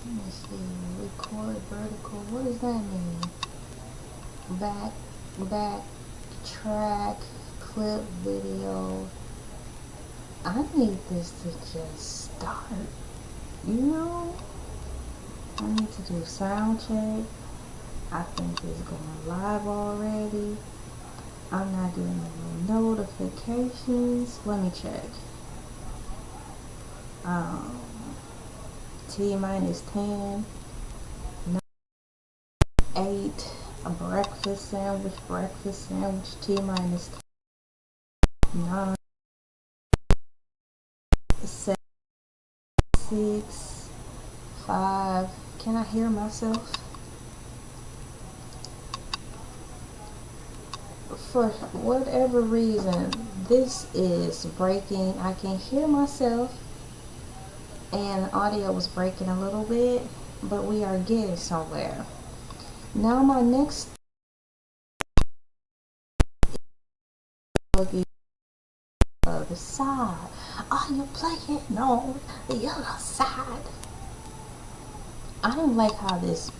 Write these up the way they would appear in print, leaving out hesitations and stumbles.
Let's see. Record vertical. What does that mean? Back track clip video. I need this to just start. You know? I need to do sound check. I think it's going live already. I'm not getting no notifications. Let me check. T minus 10, 9, 8, a breakfast sandwich, T minus 10, 9, 7, 6, 5. Can I hear myself? For whatever reason, this is breaking. I can hear myself, and audio was breaking a little bit, but we are getting somewhere. Now my next the other side. Are you playing on the other side? I don't like how this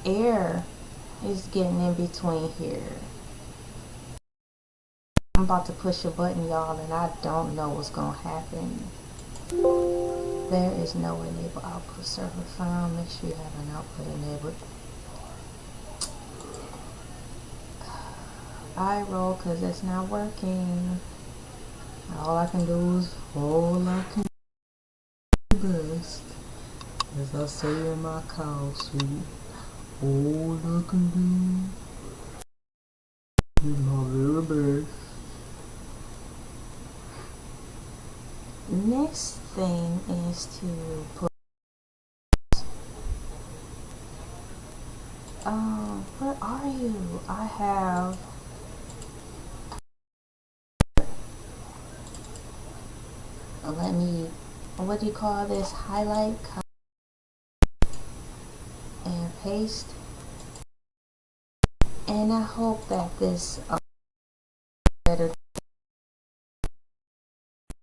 air is getting in between here. I'm about to push a button, y'all, and I don't know what's gonna happen. There is no enable output server found. Make sure you have an output enabled. I roll because it's not working. All I can do is best. As I say in my cow suit, all I can do is my very best. Next thing is to put where are you? I have let me, what do you call this? Highlight and paste. And I hope that this better.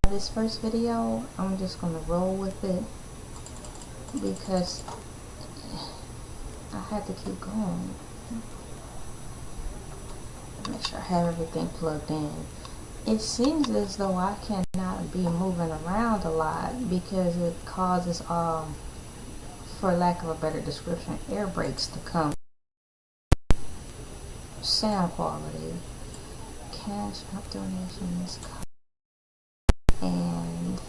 This first video, I'm just gonna roll with it because I had to keep going. Make sure I have everything plugged in. It seems as though I cannot be moving around a lot because it causes, for lack of a better description, air brakes to come. Sound quality, cash up donations, and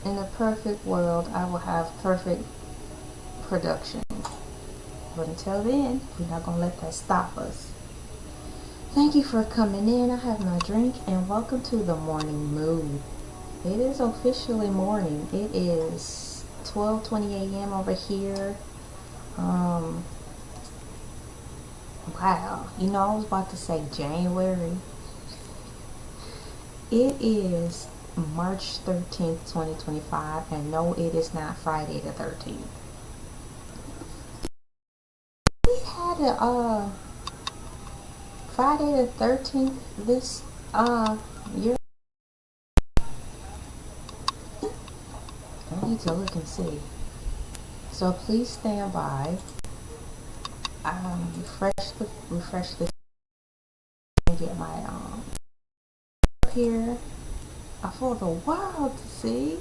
in a perfect world, I will have perfect production. But until then, we're not gonna let that stop us. Thank you for coming in. I have my drink, and welcome to the morning mood. It is officially morning. It is 12:20 a.m. over here. Wow, you know, I was about to say January. It is March 13th, 2025, and no, it is not Friday the 13th. We had a Friday the 13th this year. I need to look and see. So please stand by. Refresh the and get my here for the world to see.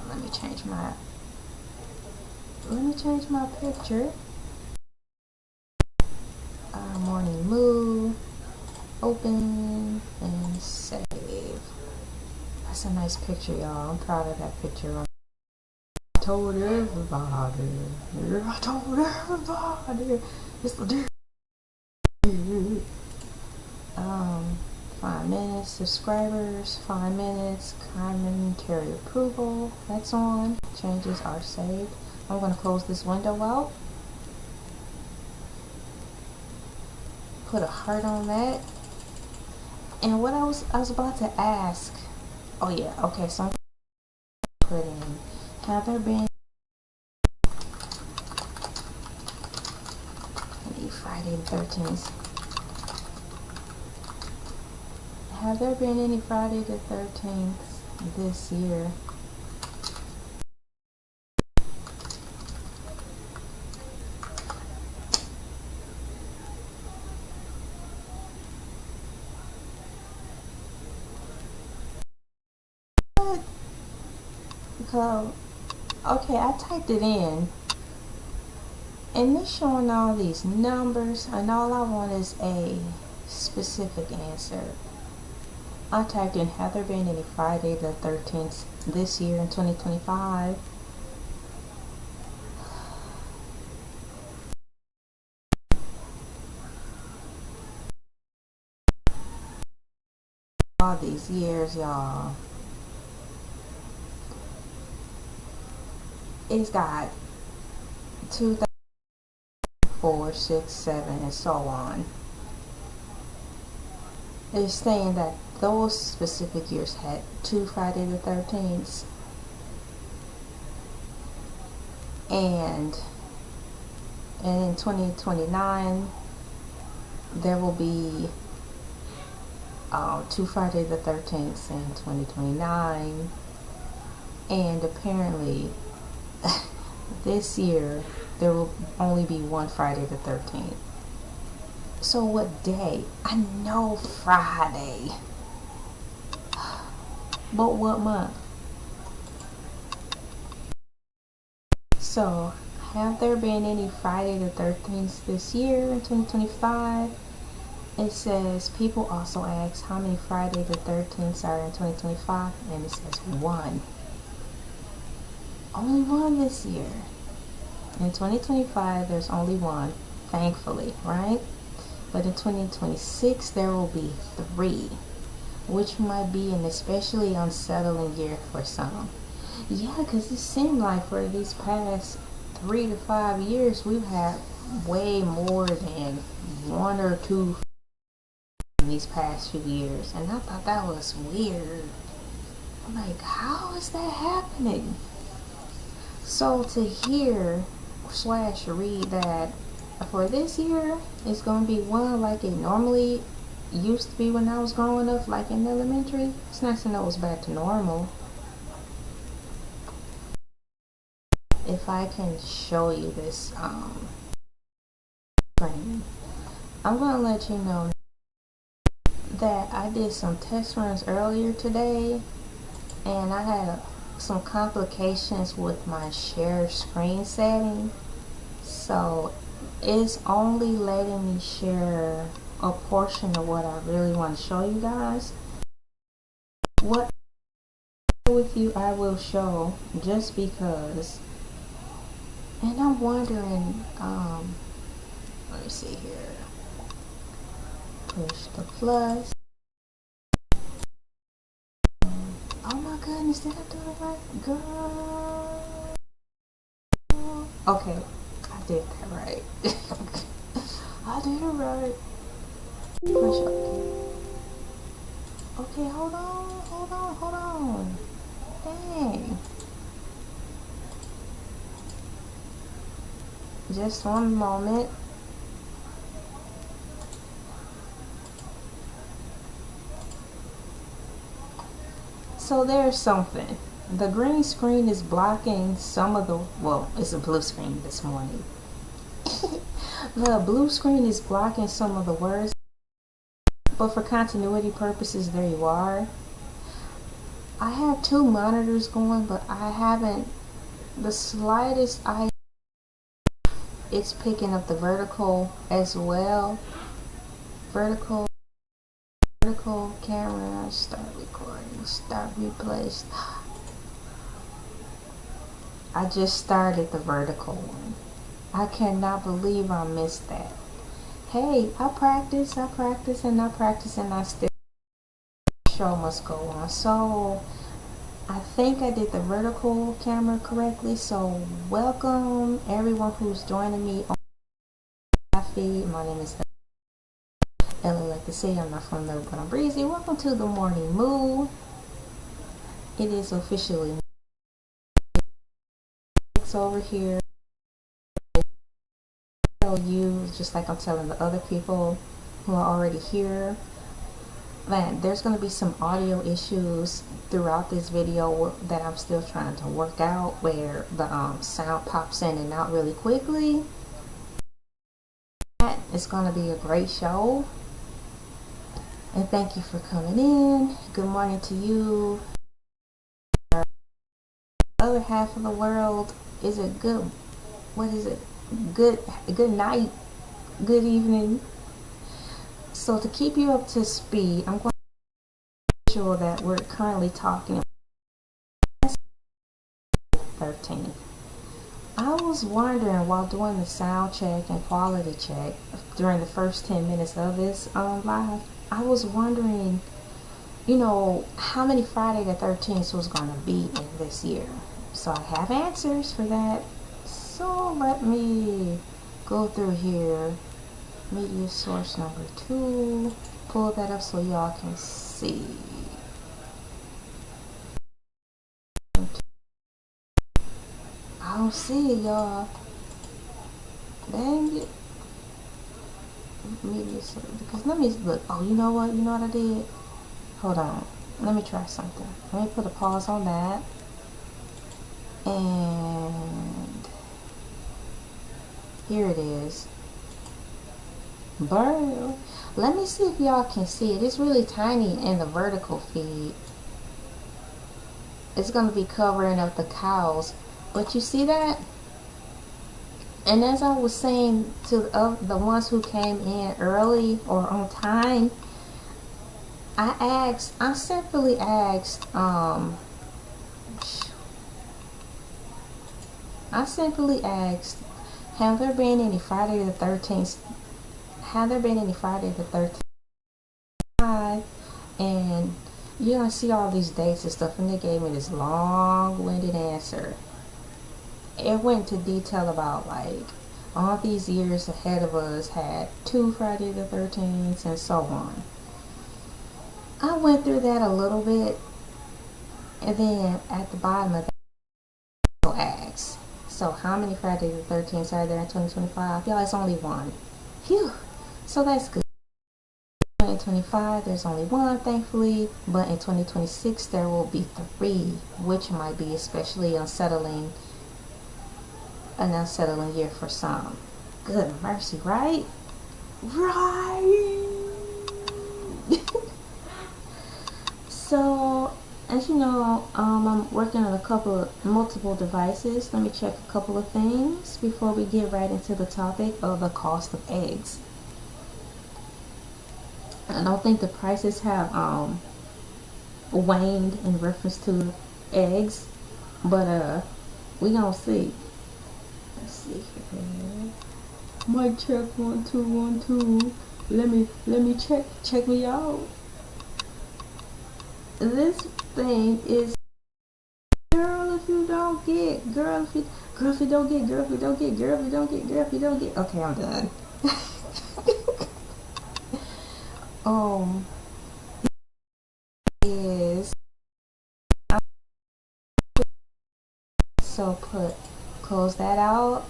Let me change my picture. Morning mood, open and save. That's a nice picture, y'all. I'm proud of that picture. I told everybody. It's the deal. 5 minutes, subscribers, 5 minutes, commentary approval, that's on, changes are saved. I'm going to close this window out, put a heart on that, and what I was about to ask, oh yeah, okay, so I'm putting, have there been any Friday the 13th? Have there been any Friday the 13th this year. Because, okay, I typed it in and it's showing all these numbers, and all I want is a specific answer. I typed in, have there been any Friday the 13th this year in 2025? All these years, y'all. It's got 2004, 6, 7, and so on. It's saying that those specific years had 2 Friday the 13th, and in 2029 there will be 2 Friday the 13th in 2029, and apparently this year there will only be 1 Friday the 13th. So what day? I know Friday, but what month? So, have there been any Friday the 13th this year in 2025? It says, people also ask how many Friday the 13th are in 2025, and it says 1. Only 1 this year. In 2025, there's only 1, thankfully, right? But in 2026, there will be 3, which might be an especially unsettling year for some. Yeah, because it seemed like for these past 3 to 5 years, we've had way more than 1 or 2 in these past few years. And I thought that was weird. I'm like, how is that happening? So to hear / read that for this year, it's going to be 1 like it normally used to be when I was growing up, like in elementary. It's nice to know it's back to normal. If I can show you this screen, I'm going to let you know that I did some test runs earlier today, and I had some complications with my share screen setting. So it's only letting me share a portion of what I really want to show you guys. What with you I will show, just because. And I'm wondering, let me see here. Push the plus. Oh my goodness, did I do it right? Girl. Okay, I did that right. I did it right. Push up. Okay, hold on. Dang. Just one moment. So there's something. The green screen is blocking some of the, well, it's a blue screen this morning. The blue screen is blocking some of the words, but for continuity purposes, there you are. I have 2 monitors going, but I haven't the slightest idea. It's picking up the vertical as well. Vertical camera, start recording, start replace. I just started the vertical one. I cannot believe I missed that. Hey, I practice, and I still, show must go on. So I think I did the vertical camera correctly. So welcome everyone who's joining me on my feed. My name is Elay, like to say, I'm not from there, but I'm breezy. Welcome to the morning mood. It is officially over here. Tell you, just like I'm telling the other people who are already here, Man, there's going to be some audio issues throughout this video that I'm still trying to work out, where the sound pops in and out really quickly. It's going to be a great show, and thank you for coming in. Good morning to you. The other half of the world, is it good? What is it? Good night, good evening. So to keep you up to speed, I'm going to sure that we're currently talking about 13. I was wondering while doing the sound check and quality check during the first 10 minutes of this live, I was wondering, you know, how many Friday the 13th was going to be in this year. So I have answers for that. So let me go through here. Media source number 2. Pull that up so y'all can see. I don't see it, y'all. Dang it. Media source. Because let me look. Oh, you know what? You know what I did? Hold on. Let me try something. Let me put a pause on that. And here it is. Bird. Let me see if y'all can see it. It's really tiny in the vertical feed. It's going to be covering up the cows. But you see that? And as I was saying to the ones who came in early or on time, I simply asked, have there been any Friday the 13th? Have there been any Friday the 13th? And you're going to see all these dates and stuff, and they gave me this long-winded answer. It went into detail about, like, all these years ahead of us had 2 Friday the 13th and so on. I went through that a little bit, and then at the bottom of that, I asked, so how many Friday the 13th are there in 2025? Y'all, it's only 1. Phew. So that's good. In 2025, there's only 1, thankfully, but in 2026, there will be 3, which might be especially an unsettling year for some. Good mercy, right? Right! So, as you know, I'm working on multiple devices. Let me check a couple of things before we get right into the topic of the cost of eggs. I don't think the prices have waned in reference to eggs, but we gonna see. Let's see here. Mic check 1 2 1 2. Let me check me out. This thing is girl if you don't get. Okay, I'm done. Is so close that out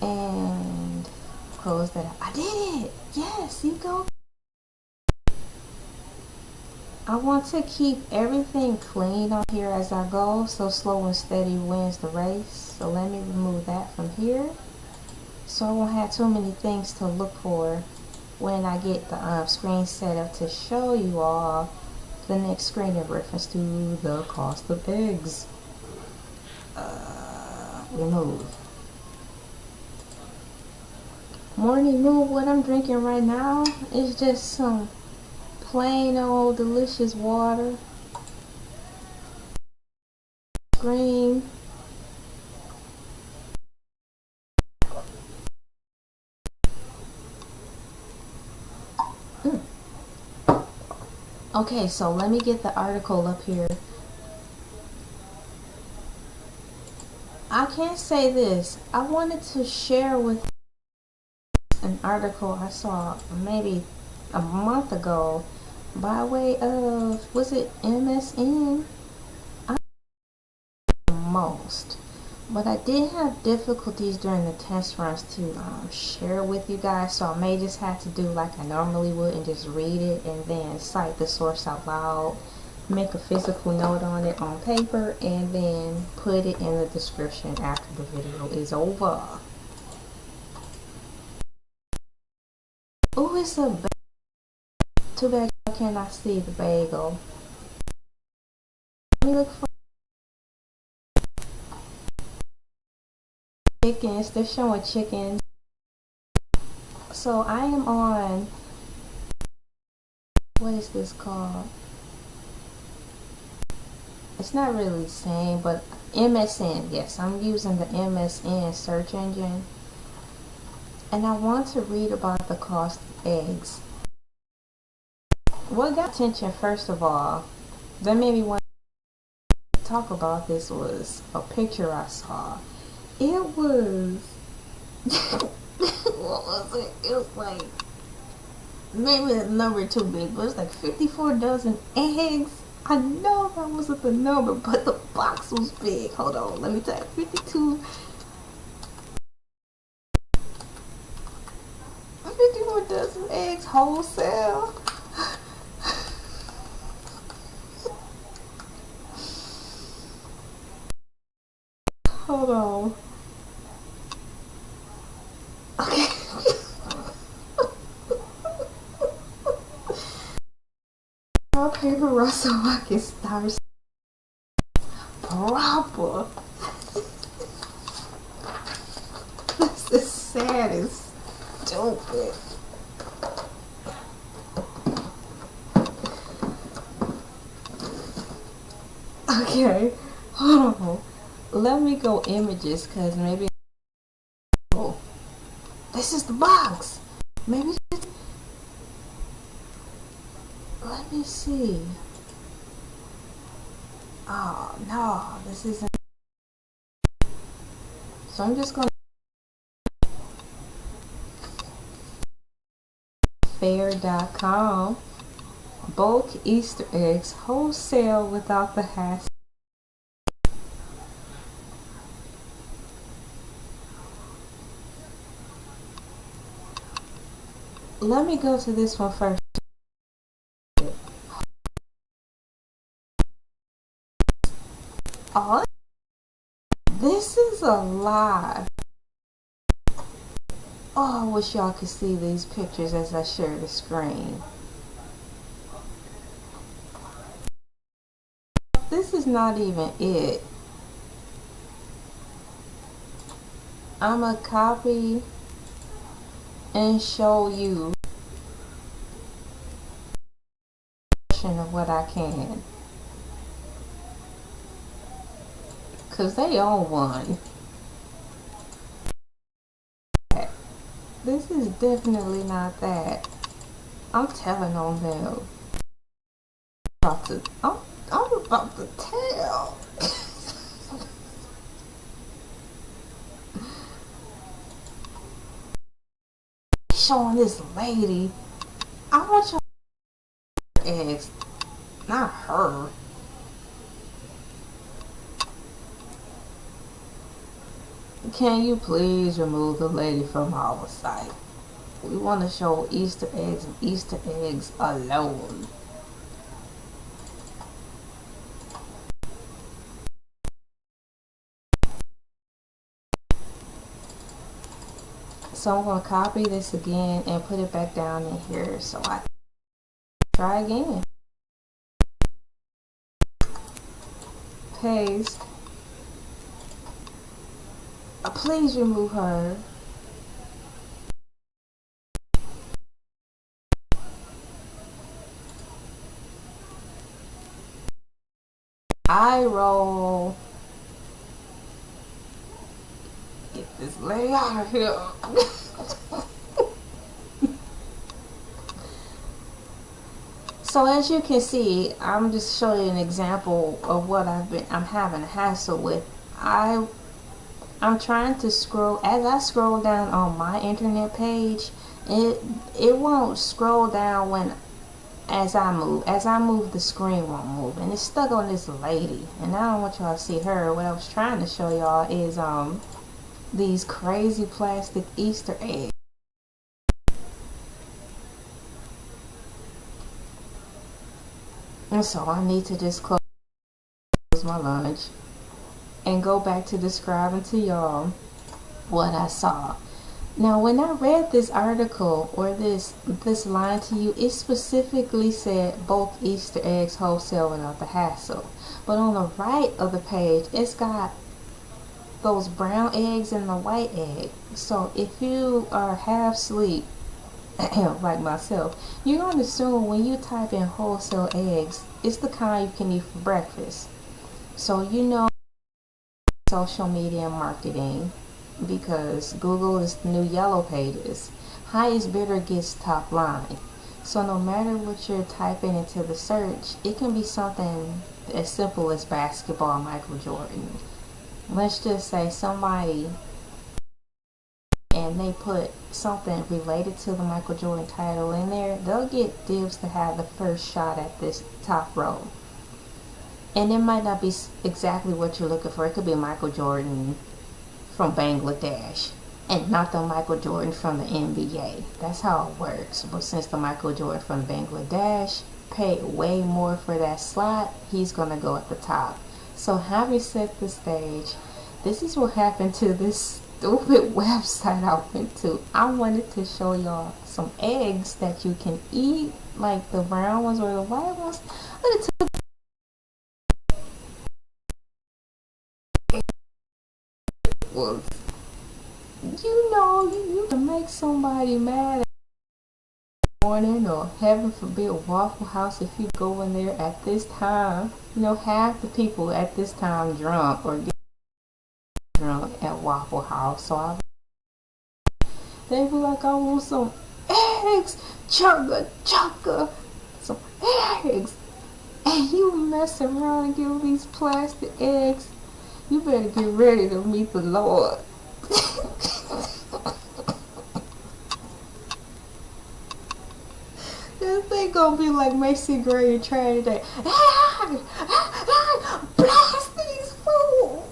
and close that out. I did it. Yes, you go. I want to keep everything clean on here as I go, so slow and steady wins the race. So let me remove that from here, so I won't have too many things to look for when I get the screen set up to show you all the next screen in reference to the cost of eggs. Remove. Morning move. What I'm drinking right now is just some plain old delicious water. Scream. Okay, so let me get the article up here. I can't say this. I wanted to share with an article I saw maybe a month ago by way of, was it MSN? I most, But I did have difficulties during the test runs to share with you guys, so I may just have to do like I normally would and just read it and then cite the source out loud, make a physical note on it on paper, and then put it in the description after the video is over. Oh, it's a bagel. Too bad I cannot see the bagel. Let me look for chickens. They're showing chickens. So I am on, what is this called? It's not really saying, but MSN. Yes, I'm using the MSN search engine. And I want to read about the cost of eggs. What got attention first of all, that made me want to talk about this, was a picture I saw. It was, what was it? It was like, maybe the number too big, but it was like 54 dozen eggs. I know that wasn't the number, but the box was big. Hold on, let me tell you, 54 dozen eggs wholesale. Hold on. Okay. Paper roll so I can start proper. This is sad and stupid. Okay, hold on. Let me go images, cause maybe. Oh, this is the box. Maybe. Let me see. Oh no, this isn't. So I'm just gonna. Fair.com. Bulk Easter eggs wholesale without the hassle. Let me go to this one first. Oh, this is a lie. Oh, I wish y'all could see these pictures as I share the screen. This is not even it. I'm gonna copy and show you of what I can, cause they own one. This is definitely not that. I'm telling on them. I'm about to tell. Showing this lady. I want your eggs, not her. Can you please remove the lady from our site? We want to show Easter eggs and Easter eggs alone. So I'm going to copy this again and put it back down in here so I can try again. Paste. Please remove her. I roll. Get this lady out of here. So as you can see, I'm just showing you an example of what I'm having a hassle with. I'm trying to scroll. As I scroll down on my internet page, it won't scroll down when as I move, the screen won't move, and it's stuck on this lady, and I don't want y'all to see her. What I was trying to show y'all is these crazy plastic Easter eggs. And so I need to just close my lunch and go back to describing to y'all what I saw. Now, when I read this article or this line to you, it specifically said both Easter eggs wholesale without the hassle. But on the right of the page, it's got those brown eggs and the white egg. So if you are half asleep, like myself, you're going to assume when you type in wholesale eggs, it's the kind you can eat for breakfast. So you know, social media marketing, because Google is the new yellow pages. Highest bidder gets top line. So no matter what you're typing into the search, it can be something as simple as basketball, Michael Jordan. Let's just say somebody, and they put something related to the Michael Jordan title in there, they'll get dibs to have the first shot at this top row. And it might not be exactly what you're looking for. It could be Michael Jordan from Bangladesh and not the Michael Jordan from the NBA. That's how it works. But since the Michael Jordan from Bangladesh paid way more for that slot, he's going to go at the top. So having set the stage, this is what happened to this stupid website I went to. I wanted to show y'all some eggs that you can eat, like the brown ones or the white ones. But it took was, you can make somebody mad at morning, or heaven forbid Waffle House, if you go in there at this time. Half the people at this time drunk or get drunk at Waffle House. So they be like, I want some eggs, chugga, some eggs. And you mess around and give these plastic eggs, you better get ready to meet the Lord. This thing gonna be like Macy Gray and Trey today. Blast these fools.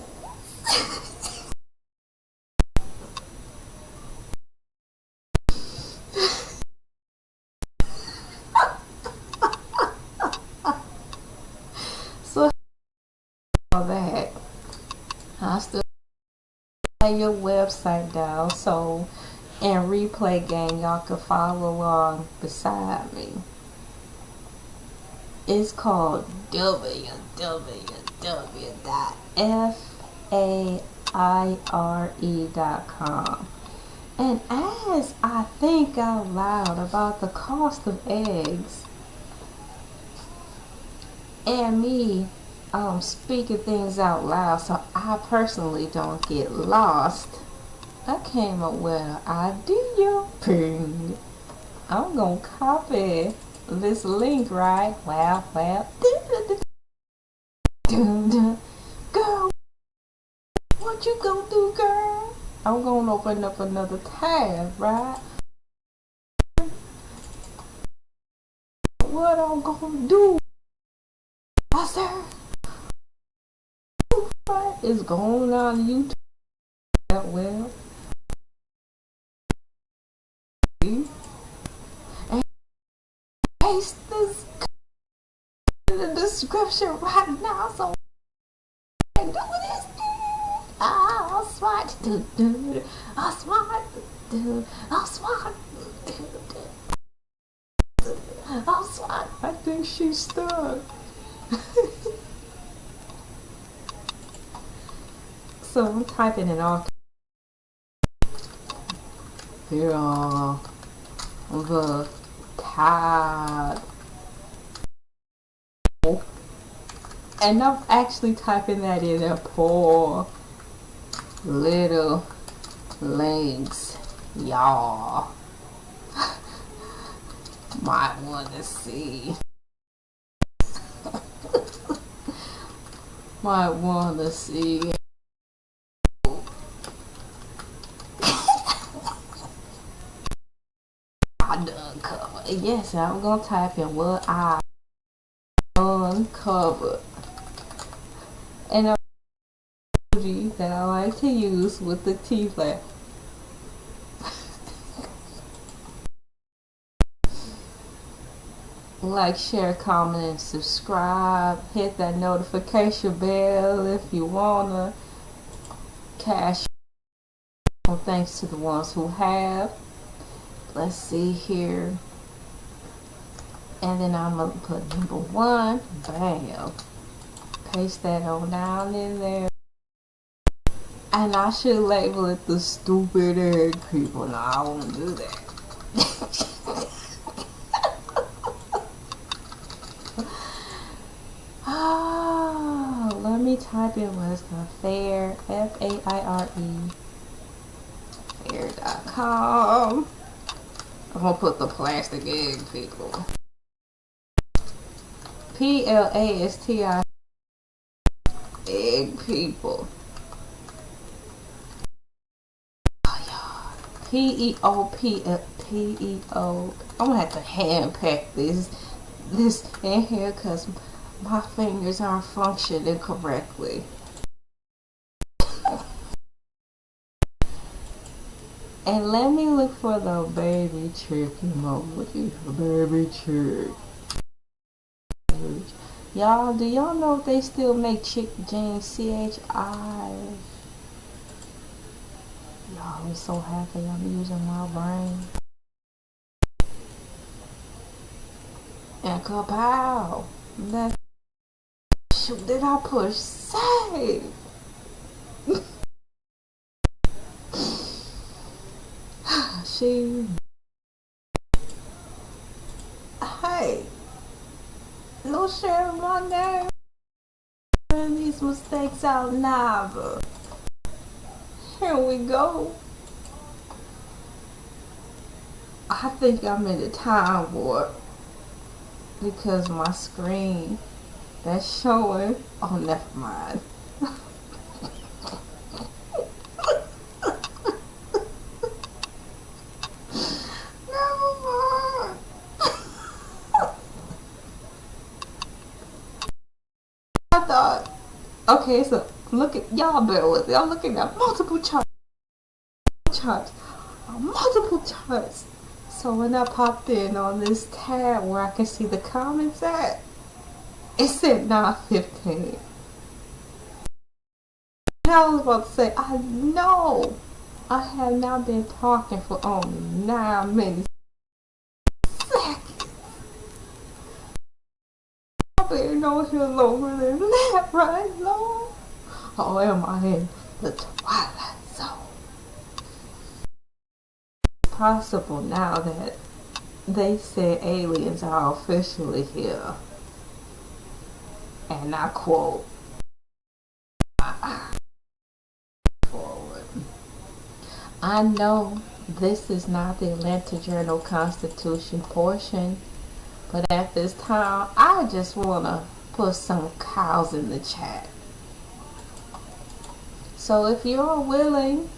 So all that, I still lay your website down so and replay gang y'all can follow along beside me. It's called www.faire.com. And as I think out loud about the cost of eggs, and me speaking things out loud so I personally don't get lost, I came up with an idea. Ping. I'm gonna copy this link, right? Well. Girl, what you gonna do, girl? I'm gonna open up another tab, right? What I'm gonna do, I said, what is going on YouTube? Well, and paste this in the description right now so I can do this. I'll swat, I'll swat, I'll swat, I'll swat. I think she's stuck. So I'm typing in all here the tab, and I'm actually typing that in there. Poor little legs, y'all might want to see. Might want to see. I done covered. Yes, I'm gonna type in what I uncovered. And emoji that I like to use with the teeth laugh. Like, share, comment, and subscribe. Hit that notification bell if you wanna. Cash. Well, thanks to the ones who have. Let's see here. And then I'm gonna put number 1. Bam. Paste that on down in there. And I should label it the stupid egg people. No, I won't do that. Oh, let me type in what's the fair, F-A-I-R-E, fair.com. I'm gonna put the plastic egg people. P-L-A-S-T-I, egg people. P-E-O-P-P-E-O. I'm gonna have to hand pack this in here because my fingers aren't functioning correctly. And let me look for the baby chick emoji. Baby chick. Y'all, do y'all know if they still make chick jeans? C-H-I. Y'all, I'm so happy I'm using my brain. And kapow! That shoot, did I push save? Hey, no sharing my name. These mistakes out never. Here we go. I think I'm in a time warp because my screen that's showing. Oh, never mind. Never mind. I thought, okay, so look at y'all. Bear with me. I'm looking at multiple charts. Multiple charts. So when I popped in on this tab where I can see the comments at, it said 9:15. I was about to say, I know I have now been talking for only 9 minutes. Seconds. I've been on here longer than that, right, Lord? Or am I in the twilight zone? Possible now that they said aliens are officially here, and I quote, forward. I know this is not the Atlanta Journal-Constitution portion, but at this time I just want to put some cows in the chat. So if you're willing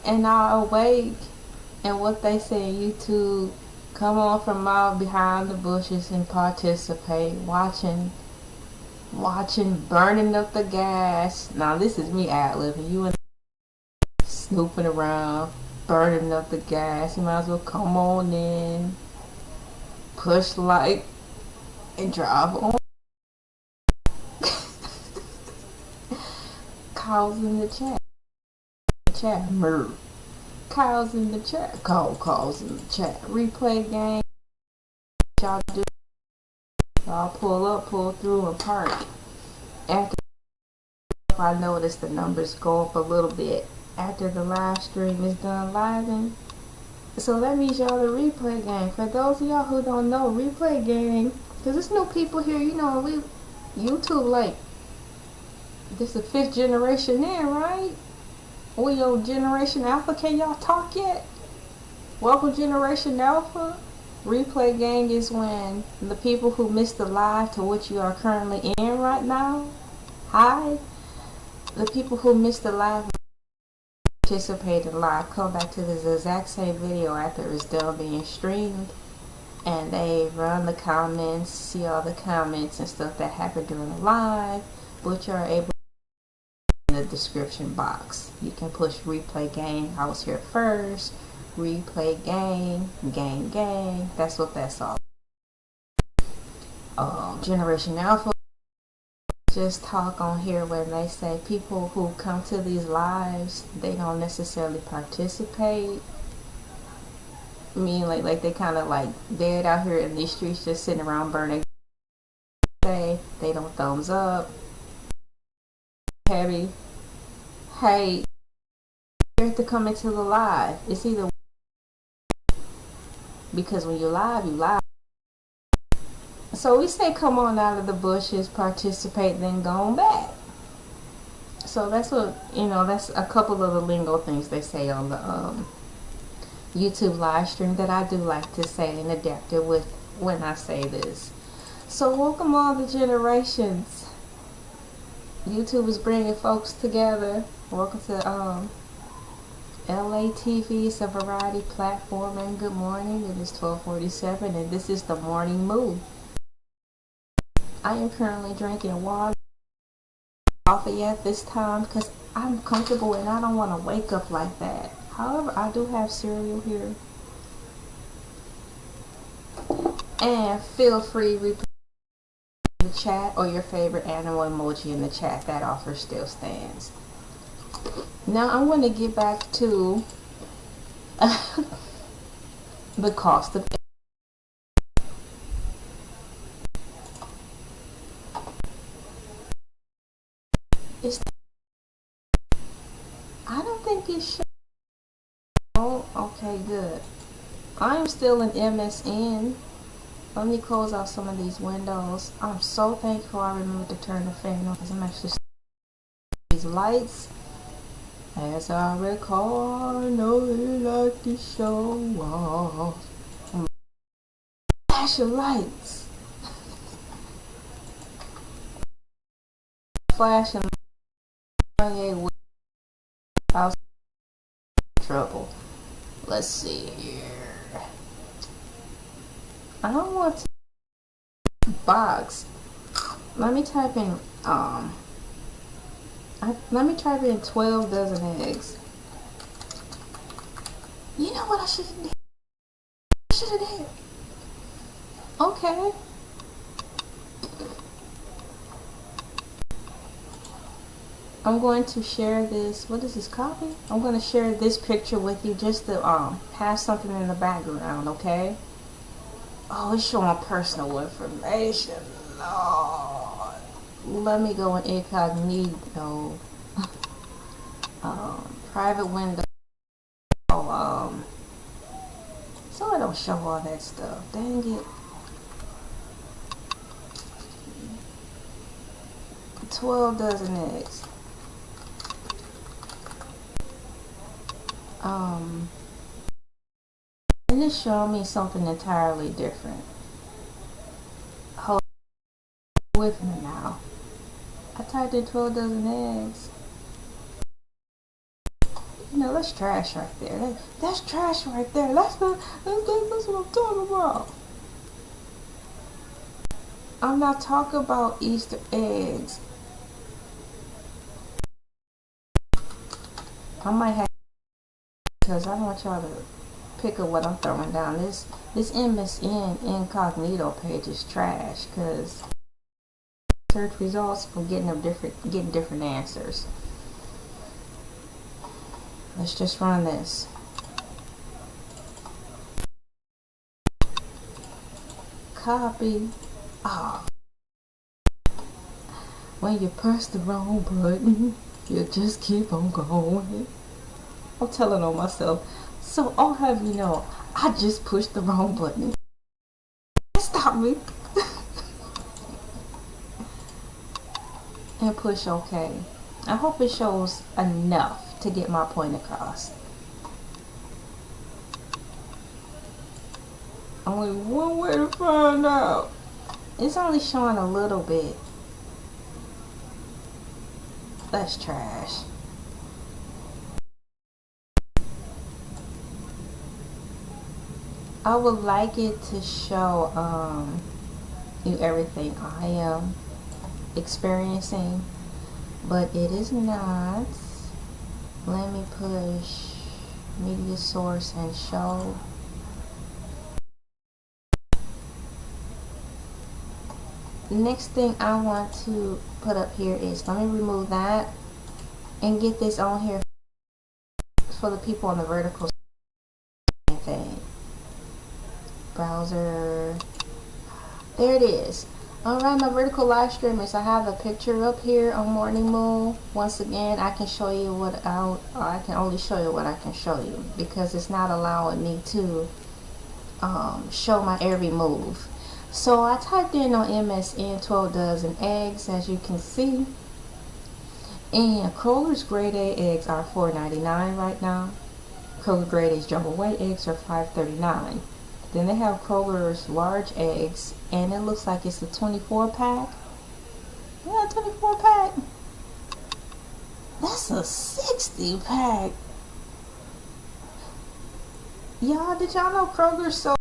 and are awake, and what they say in YouTube, come on from out behind the bushes and participate. Watching, burning up the gas. Now this is me ad-libbing. You and snooping around, burning up the gas. You might as well come on in, push like, and drive on. Cows in the chat. Murr. Cows in the chat. Calls in the chat. Replay game. Y'all do. Y'all pull up, pull through, and park. After I noticed the numbers go up a little bit after the live stream is done living. So that means y'all the replay game. For those of y'all who don't know, replay game, because there's no people here, you know, YouTube like this is the 5th generation in, right? We your Generation Alpha, can y'all talk yet? Welcome Generation Alpha. Replay gang is when the people who missed the live to what you are currently in right now. Hi. The people who missed the live participated live. Come back to this exact same video after it's done being streamed. and they run the comments, see all the comments and stuff that happened during the live, but you're able to in the description box. You can push replay game, I was here first, replay game, gang. That's what that's all. Generation Alpha just talk on here when they say people who come to these lives, they don't necessarily participate. I mean, like they kind of like dead out here in these streets, just sitting around burning. They don't thumbs up. Heavy. Hey, you have to come into the live. It's either because when you live, you live. So we say come on out of the bushes, participate, then go on back. So that's what, that's a couple of the lingo things they say on the YouTube live stream that I do like to say and adapt it with when I say this. So welcome all the generations. YouTube is bringing folks together. Welcome to Elay TV. It's a variety platform, and good morning. It is 12:47 and this is the morning move. I am currently drinking water, coffee at this time because I'm comfortable and I don't want to wake up like that. However, I do have cereal here. And feel free to reply in the chat or your favorite animal emoji in the chat. That offer still stands. Now I'm going to get back to the cost of I don't think it should. Oh, okay, good. I am still in MSN. Let me close out some of these windows. I'm so thankful I remembered to turn the fan on because I'm actually these lights. As I recall, I know you like to show off. Flash your lights. Flashing. I was in trouble. Let's see here. I don't want to box. Let me type in let me type in 12 dozen eggs. You know what I should have did? I should have did. Okay. I'm going to share this. What is this, copy? I'm going to share this picture with you just to have something in the background, okay? Oh, it's showing personal information. Lord. Let me go in incognito. Private window. So I don't show all that stuff. Dang it. 12 dozen eggs. And it's showing me something entirely different. Hold with me now. I typed in 12 dozen eggs. That's trash right there. That's trash right there. That's what I'm talking about. I'm not talking about Easter eggs. I might have, because I don't want y'all to pick up what I'm throwing down. This MSN incognito page is trash because search results from getting different answers. Let's just run this. Copy. When you press the wrong button, you just keep on going. I'm telling on myself. So I'll have you know, I just pushed the wrong button. Stop me. And push OK. I hope it shows enough to get my point across. Only one way to find out. It's only showing a little bit. That's trash. I would like it to show you everything I am experiencing, but it is not. Let me push media source and show. Next thing I want to put up here is, let me remove that and get this on here for the people on the vertical thing. Browser, there it is. Alright, my vertical live stream is, I have a picture up here on Morning Moon. Once again, I can show you what I can only show you what I can show you, because it's not allowing me to show my every move. So I typed in on MSN 12 dozen eggs, as you can see, and Kroger's grade A eggs are $4.99 right now. Kroger grade A's jumbo white eggs are $5.39. Then they have Kroger's large eggs, and it looks like it's a 24 pack. Yeah, 24 pack. That's a 60 pack. Y'all, did y'all know Kroger sold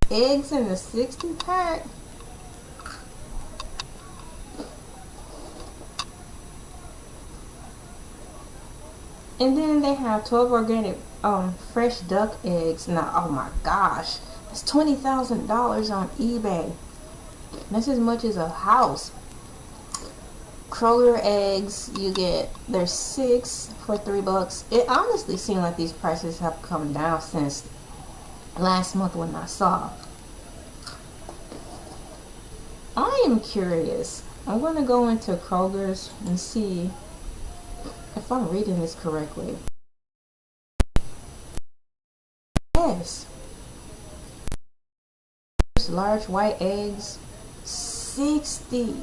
eggs in the 60 pack? And then they have 12 organic fresh duck eggs. Now, oh my gosh, that's $20,000 on eBay. That's as much as a house. Kroger eggs, you get, there's 6 for $3. It honestly seems like these prices have come down since last month when I saw. I am curious. I'm going to go into Kroger's and see if I'm reading this correctly. Yes. Large white eggs, 60.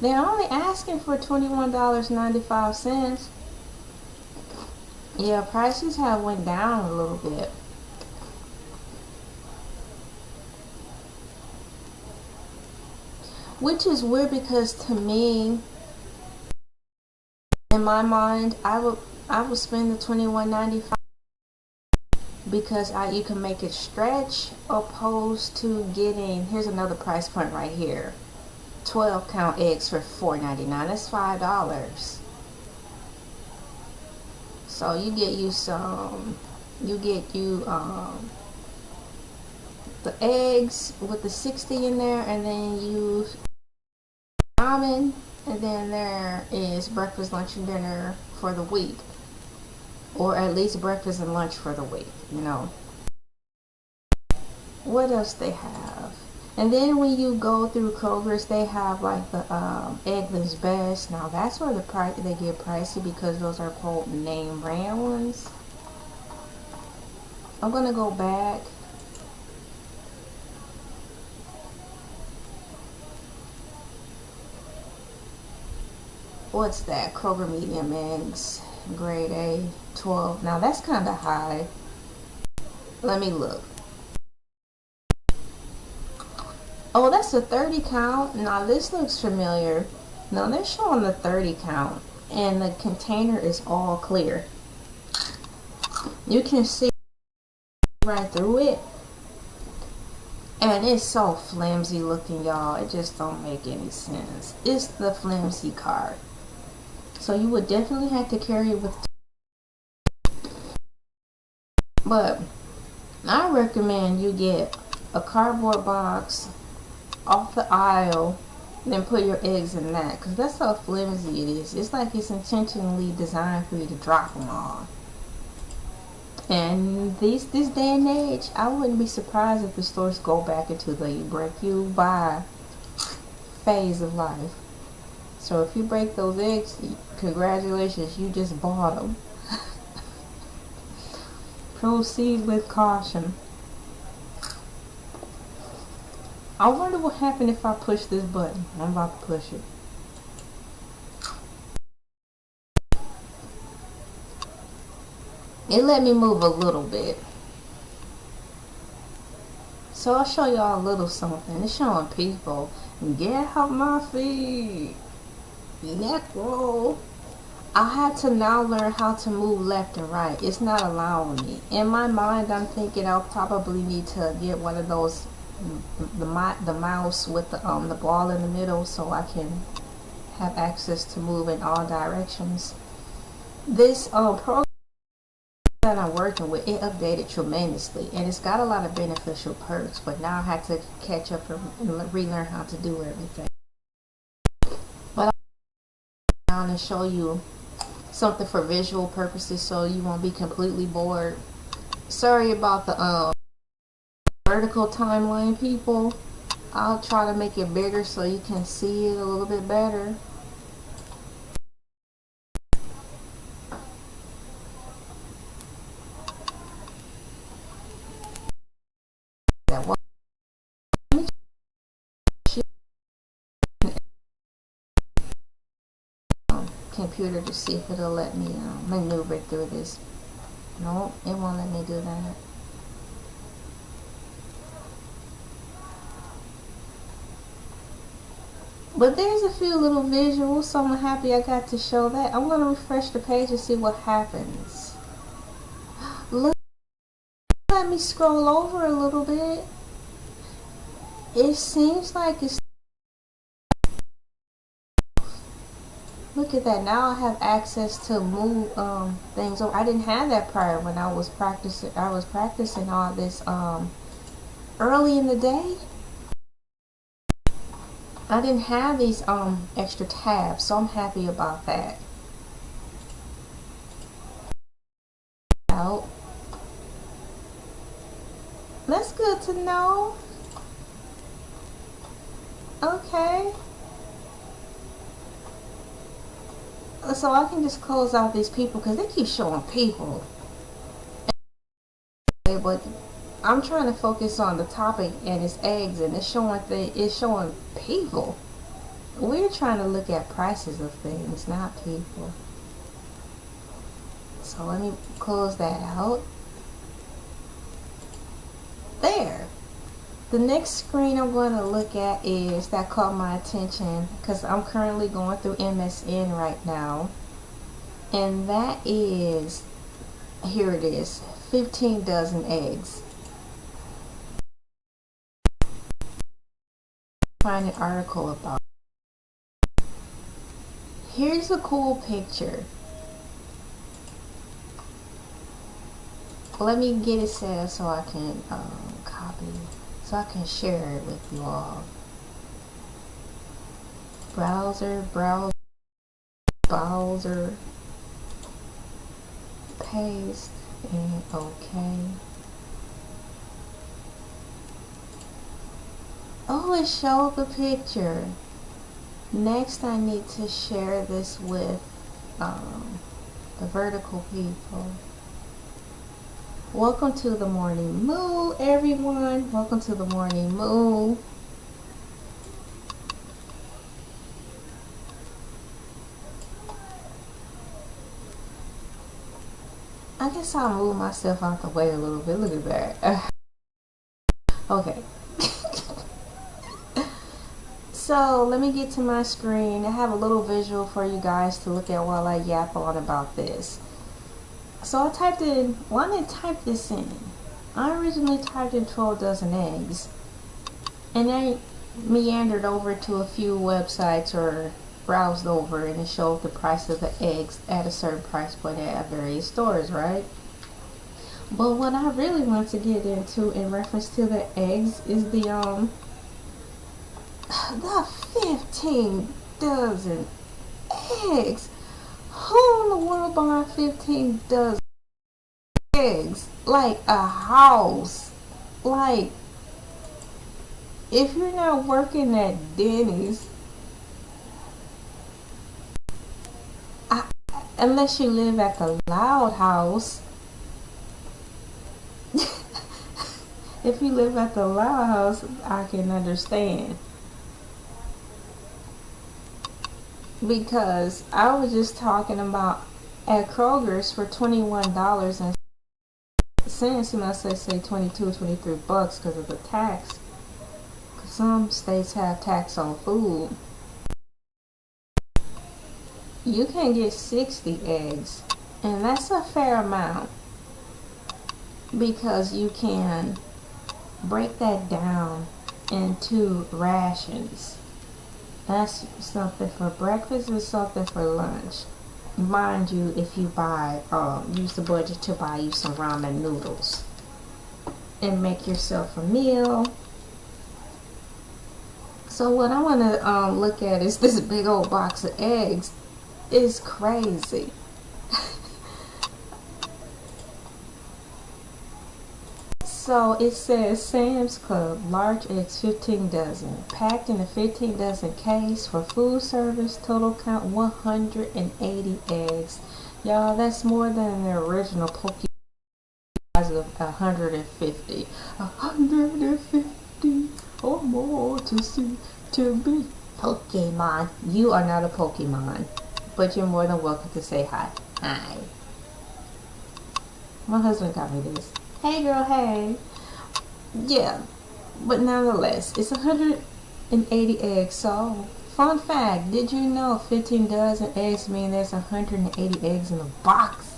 They're only asking for $21.95. Yeah, prices have went down a little bit. Which is weird, because to me, in my mind, I would spend the $21.95 because you can make it stretch, opposed to getting, here's another price point right here, 12 count eggs for $4.99. That's $5. So you get you some, the eggs with the 60 in there, and then you ramen, and then there is breakfast, lunch, and dinner for the week, or at least breakfast and lunch for the week, you know. What else they have? And then when you go through Kroger's, they have like the Eggland's Best. Now that's where they get pricey, because those are quote name brand ones. I'm gonna go back. What's that? Kroger medium eggs, grade A, 12. Now that's kind of high. Let me look. Oh, that's a 30 count. Now this looks familiar. Now they're showing the 30 count, and the container is all clear. You can see right through it, and it's so flimsy looking, y'all. It just don't make any sense. It's the flimsy card. So you would definitely have to carry it with. But I recommend you get a cardboard box off the aisle, then put your eggs in that, because that's how flimsy it is. It's like it's intentionally designed for you to drop them all. And this day and age, I wouldn't be surprised if the stores go back into the you break, you buy phase of life. So if you break those eggs, congratulations, you just bought them. Proceed with caution. I wonder what happened if I push this button. I'm about to push it. It let me move a little bit. So I'll show y'all a little something. It's showing people, get off my feet. Neck roll. I had to now learn how to move left and right. It's not allowing me. In my mind, I'm thinking I'll probably need to get one of those, the mouse with the ball in the middle, so I can have access to move in all directions. This program that I'm working with, it updated tremendously, and it's got a lot of beneficial perks, but now I have to catch up and relearn how to do everything. But I'm going to show you something for visual purposes so you won't be completely bored. Sorry about the vertical timeline, people. I'll try to make it bigger so you can see it a little bit better. Computer to see if it'll let me maneuver through this. No, it won't let me do that. But there's a few little visuals, so I'm happy I got to show that. I'm going to refresh the page and see what happens. Look, let me scroll over a little bit. It seems like it's... Look at that. Now I have access to move things. I didn't have that prior when I was practicing. I was practicing all this early in the day. I didn't have these extra tabs, so I'm happy about that. Out. That's good to know. Okay. So I can just close out these people because they keep showing people. But I'm trying to focus on the topic and it's eggs, and it's showing people. We're trying to look at prices of things, not people. So let me close that out. There. The next screen I'm going to look at is that caught my attention because I'm currently going through MSN right now. And that is, here it is, 15 dozen eggs. Find an article about it. Here's a cool picture. Let me get it set up so I can copy, so I can share it with you all. Browser, paste, and okay. Oh, it showed the picture. Next, I need to share this with the vertical people. Welcome to the morning moo, everyone. Welcome to the morning moo. I guess I'll move myself out the way a little bit. Look at that. Okay. So let me get to my screen. I have a little visual for you guys to look at while I yap on about this. So I typed in, why didn't I type this in? I originally typed in 12 dozen eggs. And I meandered over to a few websites or browsed over, and it showed the price of the eggs at a certain price point at various stores, right? But what I really want to get into in reference to the eggs is the 15 dozen eggs. Who in the world buying 15 dozen eggs? Like a house. Like, if you're not working at Denny's, unless you live at the Loud House. If you live at the Loud House, I can understand. Because I was just talking about at Kroger's for $21 and cents, you must say 22, 23 bucks because of the tax. Some states have tax on food. you can get 60 eggs, and that's a fair amount because you can break that down into rations. That's something for breakfast and something for lunch. Mind you, if you buy, use the budget to buy you some ramen noodles and make yourself a meal. So what I want to look at is this big old box of eggs. It's crazy. So it says Sam's Club, large eggs 15 dozen, packed in a 15 dozen case for food service, total count 180 eggs. Y'all, that's more than the original Pokemon size of 150. 150 or more to see, to be. Pokemon, you are not a Pokemon, but you're more than welcome to say hi. Hi. My husband got me this. Hey girl, hey. Yeah, but nonetheless, it's 180 eggs. So, fun fact, did you know 15 dozen eggs mean there's 180 eggs in a box?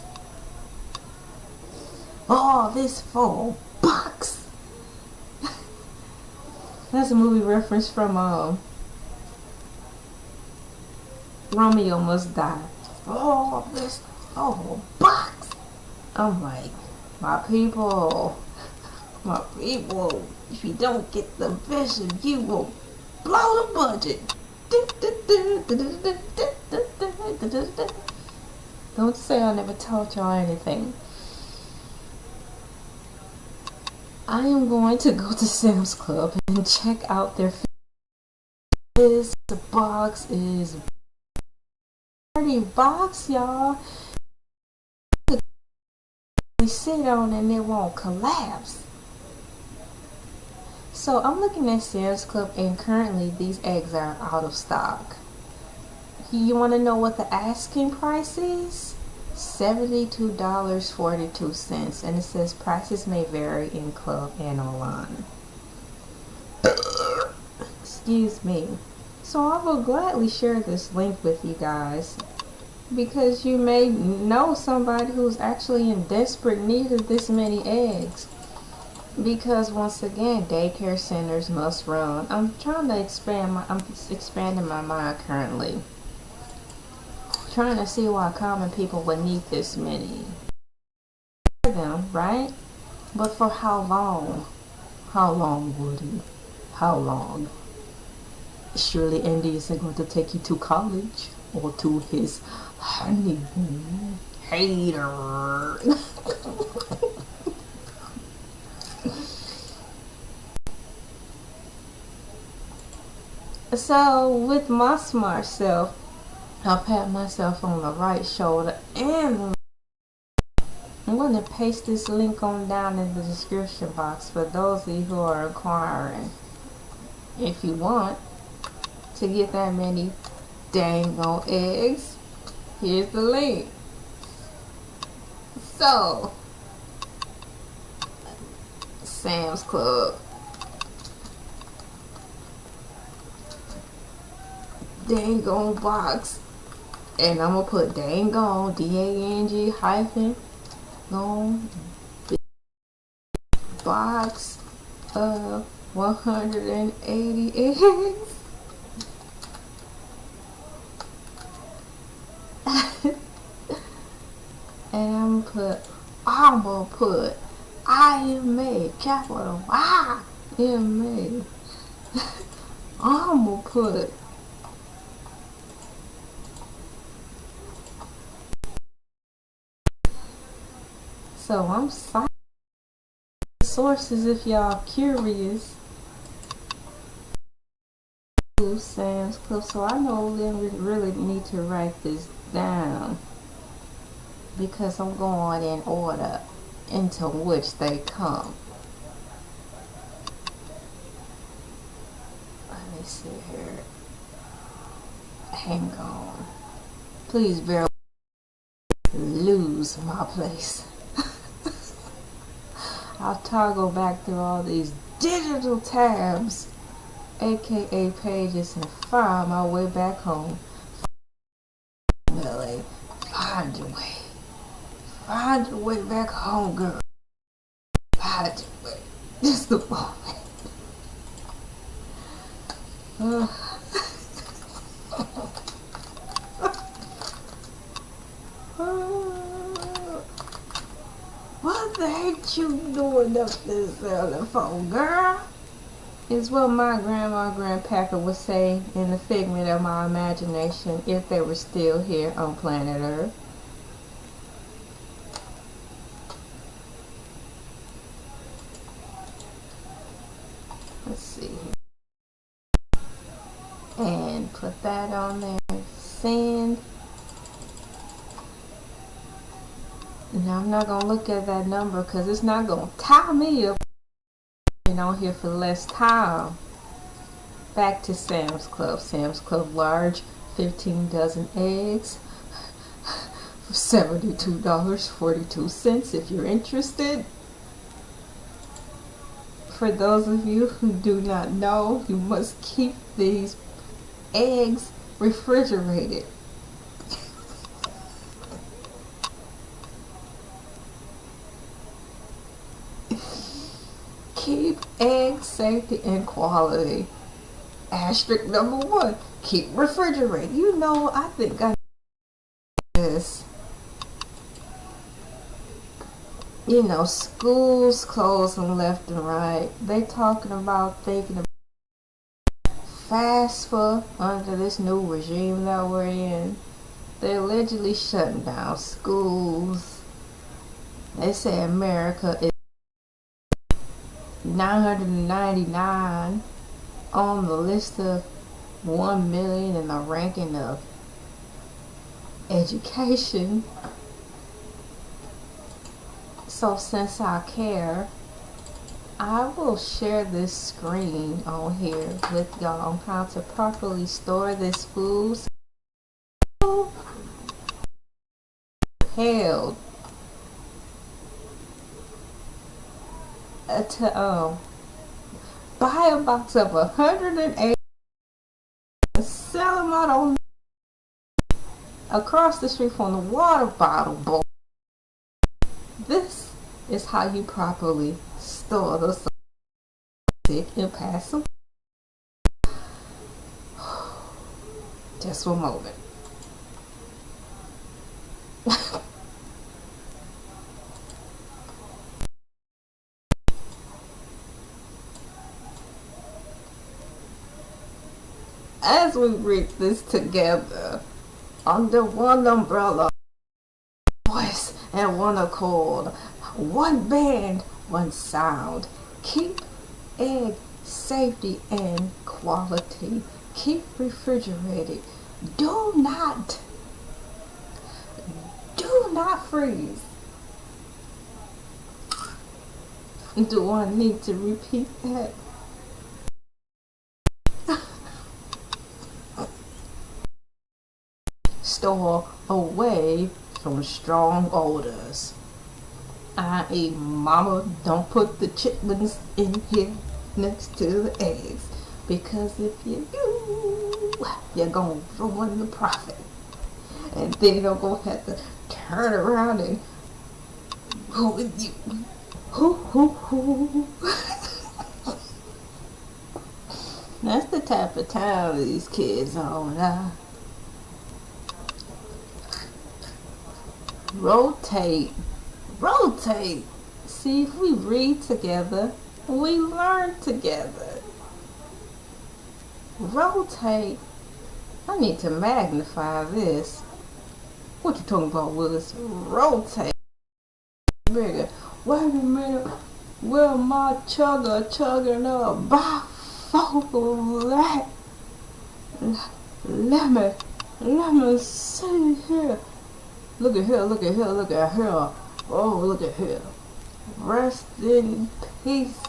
Oh, this full box. That's a movie reference from Romeo Must Die. Oh, this whole box. I'm like, my people, if you don't get the vision, you will blow the budget. Don't say I never told y'all anything. I am going to go to Sam's Club and check out their this box is $30, y'all. We sit on and it won't collapse. So I'm looking at Sam's Club and currently these eggs are out of stock. You want to know what the asking price is? $72.42, and it says prices may vary in club and online. Excuse me. So I will gladly share this link with you guys, because you may know somebody who's actually in desperate need of this many eggs. Because once again, daycare centers must run. I'm expanding my mind currently. Trying to see why common people would need this many. For them, right? But for how long? How long, Woody? How long? Surely Andy isn't going to take you to college or to his honeymoon. Hater. So with my smart self, I'll pat myself on the right shoulder and I'm going to paste this link on down in the description box for those of you who are inquiring. If you want to get that many dang on eggs, here's the link. So, Sam's Club. Dang on box. And I'm going to put dang on, D-A-N-G hyphen, on box of 180 eggs. And I'm going to put I-M-A, capital I-M-A. I'm going to put so I'm citing sources if y'all curious. Sam's Club, so I know we really need to write this down because I'm going in order into which they come. Let me see here. Hang on. Please bear lose my place. I'll toggle back through all these digital tabs, aka pages, and find my way back home. LA. Find your way. Find your way back home, girl. Find your way. Just the moment. What the heck you doing up this telephone, girl? Is what my grandma and grandpapa would say in the figment of my imagination if they were still here on planet Earth. Let's see. And put that on there. Send. Now I'm not going to look at that number because it's not going to tie me up on here for less time. Back to Sam's Club. Sam's Club large 15 dozen eggs for $72.42 if you're interested. For those of you who do not know, you must keep these eggs refrigerated. Keep egg safety and quality. Asterisk number 1. Keep refrigerated. You know, I think I know this. You know, schools closing left and right. They talking about thinking about FAFSA under this new regime that we're in. They're allegedly shutting down schools. They say America is 999 on the list of 1 million in the ranking of education. So since I care, I will share this screen on here with y'all on how to properly store this food. Held to buy a box of 180 and sell them out on across the street from the water bottle bowl. This is how you properly store the sick and pass away. Just for a moment. As we read this together under one umbrella, voice and one accord, one band, one sound. Keep egg safety and quality. Keep refrigerated. Do not freeze. Do I need to repeat that? Store away from strong odors. I.e., mama, don't put the chitlins in here next to the eggs, because if you do, you're gonna ruin the profit, and then you're gonna have to turn around and go with you. That's the type of time these kids on now. Rotate. See, if we read together, we learn together. Rotate. I need to magnify this. What you talking about, Willis? Rotate. Bigger. Wait a minute. Where my chugging up? Bifocal that. Let me see here. Look at here. Oh, look at here. Rest in peace.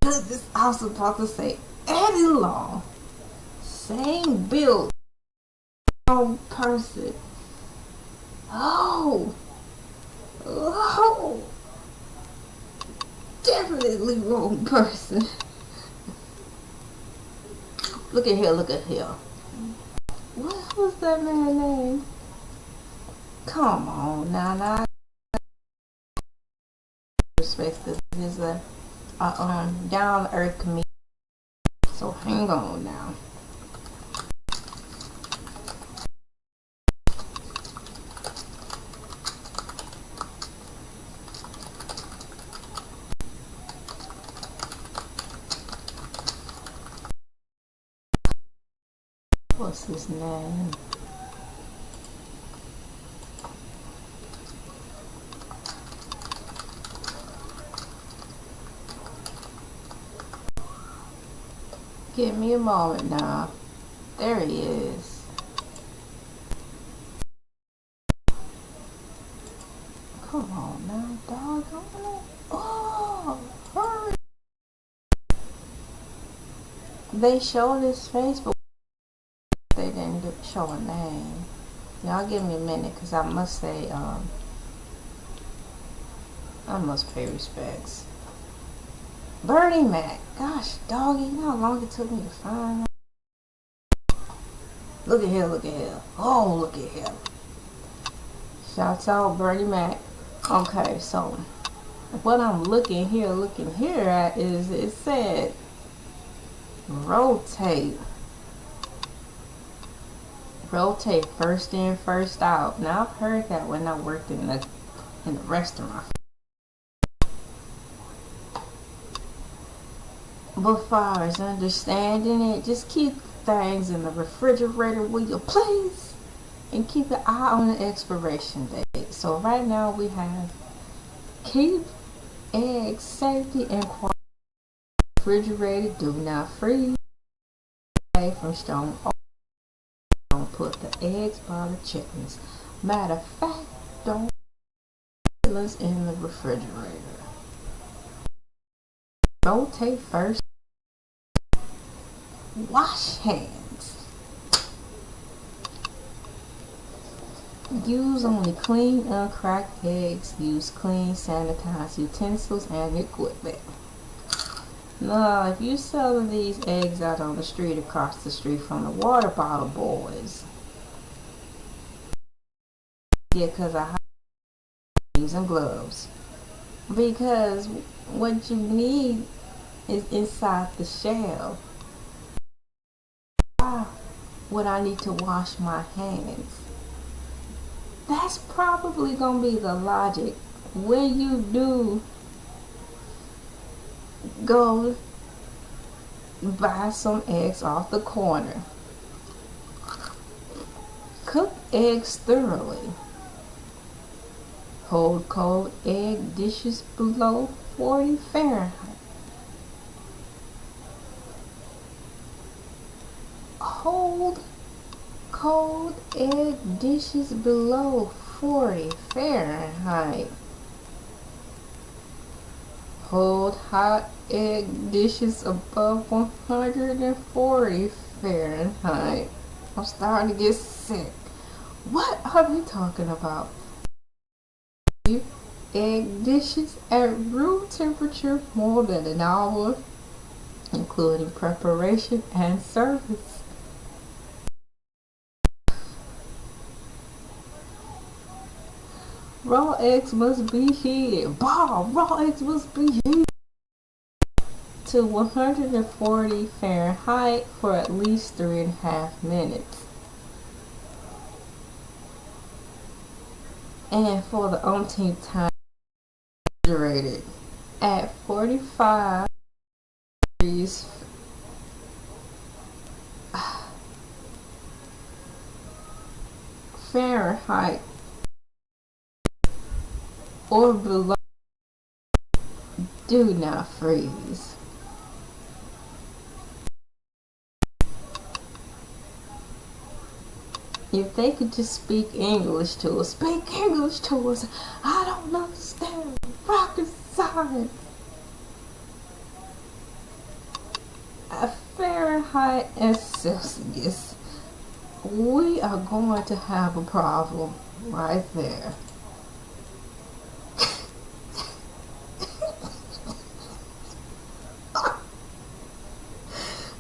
This I was about to say Eddie Long. Same build. Wrong person. Oh. Definitely wrong person. Look at here. What was that man's name? Come on now, now. Respect, this is a down to earth comedian. So hang on now. What's his name? Give me a moment now. There he is. Come on now, dog. Oh, hurry. They showed his face, but they didn't show a name. Y'all give me a minute, because I must say, I must pay respects. Bernie Mac. Gosh, doggy, you know how long it took me to find that? Look at here, look at here. Oh, look at here. Shouts out Bernie Mac. Okay, so what I'm looking here at is, it said rotate first in, first out. Now I've heard that when I worked in the restaurant. But far as understanding it, just keep things in the refrigerator, will you please? And keep an eye on the expiration date. So right now we have keep eggs safety and quality refrigerated, do not freeze. Away from stone. Don't put the eggs by the chickens. Matter of fact, don't put it in the refrigerator. Rotate first. Wash hands. Use only clean, uncracked eggs. Use clean, sanitized utensils and equipment. Now, if you're selling these eggs out on the street across the street from the water bottle boys, yeah, because I have using gloves. Because what you need is inside the shell. Why would I need to wash my hands? That's probably going to be the logic when you do go buy some eggs off the corner. Cook eggs thoroughly. Hold cold egg dishes below 40 Fahrenheit. Hold cold egg dishes below 40 Fahrenheit. Hold hot egg dishes above 140 Fahrenheit. I'm starting to get sick. What are we talking about? Egg dishes at room temperature more than an hour, including preparation and service. Raw eggs must be heated. Raw eggs must be heated to 140 Fahrenheit for at least 3.5 minutes. And for the umpteenth time, refrigerated at 45 degrees Fahrenheit or below. Do not freeze. If they could just speak English to us, I don't understand rocket science. Fahrenheit and Celsius, we are going to have a problem right there.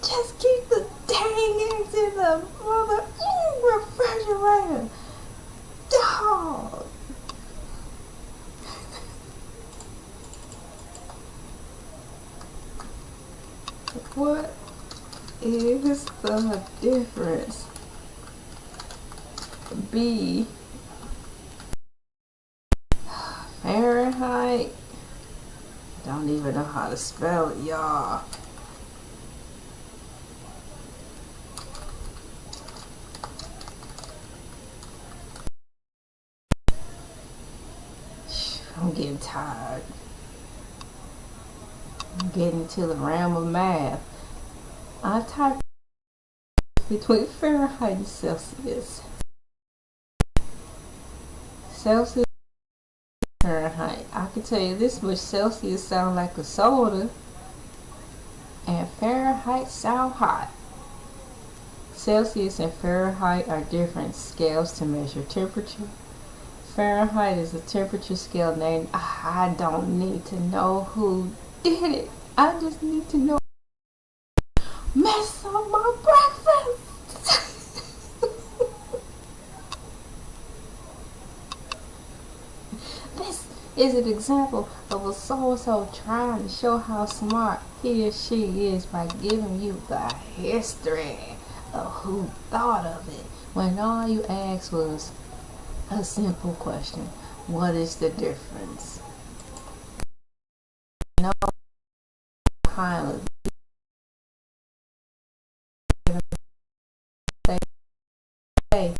Just keep the dang eggs in the mother. the difference be Fahrenheit? Don't even know how to spell it, y'all. I'm getting tired. I'm getting to the realm of math. I typed between Fahrenheit and Celsius. Celsius and Fahrenheit. I can tell you this much: Celsius sound like a soda, and Fahrenheit sound hot. Celsius and Fahrenheit are different scales to measure temperature. Fahrenheit is a temperature scale named. I don't need to know who did it. I just need to know. Mess up my breakfast. This is an example of a so-and-so trying to show how smart he or she is by giving you the history of who thought of it, when all you asked was a simple question: what is the difference? No kind of hey.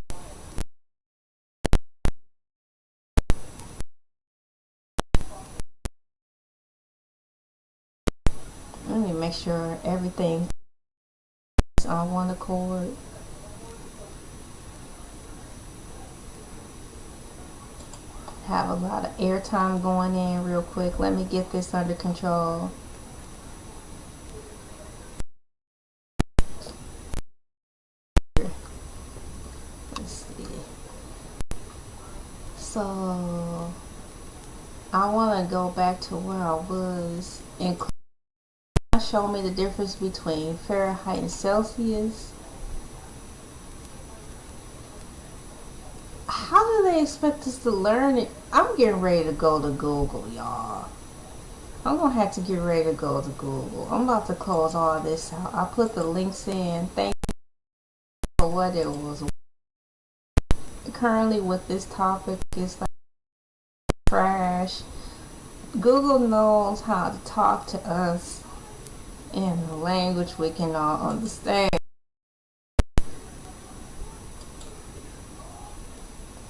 Let me make sure everything is on one accord. Have a lot of airtime going in real quick. Let me get this under control. Let's see. So I want to go back to where I was and show me the difference between Fahrenheit and Celsius. How do they expect us to learn it? I'm getting ready to go to Google, y'all. I'm gonna have to get ready to go to Google. I'm about to close all this out. I put the links in. Thank you for what it was. Currently with this topic, it's like trash. Google knows how to talk to us in a language we can all understand.